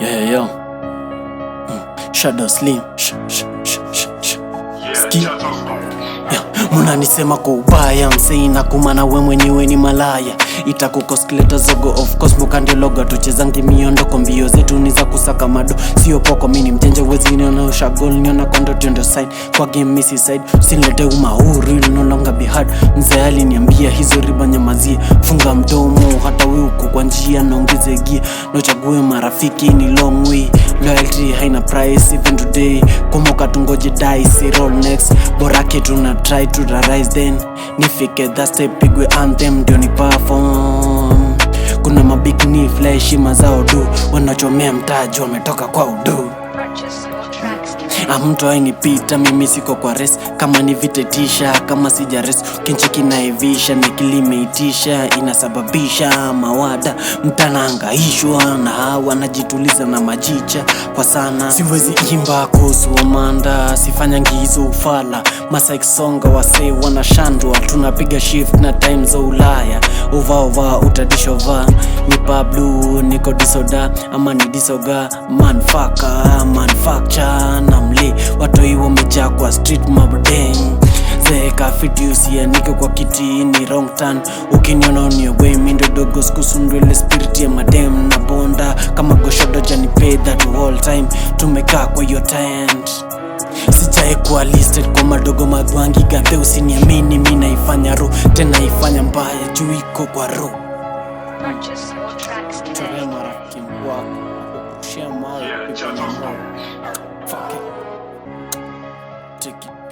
Yo. Shadow Slim. Ski. Munanisema kwa ubaya msei na kumana we mwenyewe ni malaya. Itakukoskleta zogo of course mukandiloga. Tuchezangi miondoko mbio zetu ni za kusaka mado. Sio poko mini mjenje wezi niona ushagol. Niona kondo tuendo sign kwa game missy side. Usinilete umahuru ili no longer be hard. Mzee aliniambia hizo riba nyamazie. Funga mdomo hata we uko kwa njia naongeze gia. Nochague marafiki ni long way. Loyalty haina price even today. Kumoka tungoje dice roll next. Borake tuna try to rise then. Nifike that step pigwe anthem ndio ni perform. Kuna mabig ni flash mazao do. Wanachomea mtaji wametoka kwa udu. Mtu hainipita mimi siko kwa res. Kama ni vitetisha kama sija res. Kincheki naivisha nikilimeitisha. Inasababisha mawada. Mtana angaishwa na hawa najituliza na majicha kwa sana. Siwezi imba kuhusu Amanda. Sifanya ngizo ufala. Masa ikisonga wasee wanashandwa. Tunapiga shift na time za Ulaya. Ova utadishova. Ni Pablo niko disoda ama ni disoga. Manufacture na mle. Watoi wamejaa kwa street mabudeng. Zeka fiti usianike kwa kiti ni wrong turn. Ukiniona uniogwe mindo dogo skusundwele spirit ya madem na bonda. Kama goshodo jani pay that whole time. Tumekaa kwa your tent. Sijae kuwa listed kwa madogo magwangi gathe usiniamini mina ifanya ro. Tena ifanya mbaya juu iko kwa ro. Purchase your tracks today. Share my fuck it. Take it.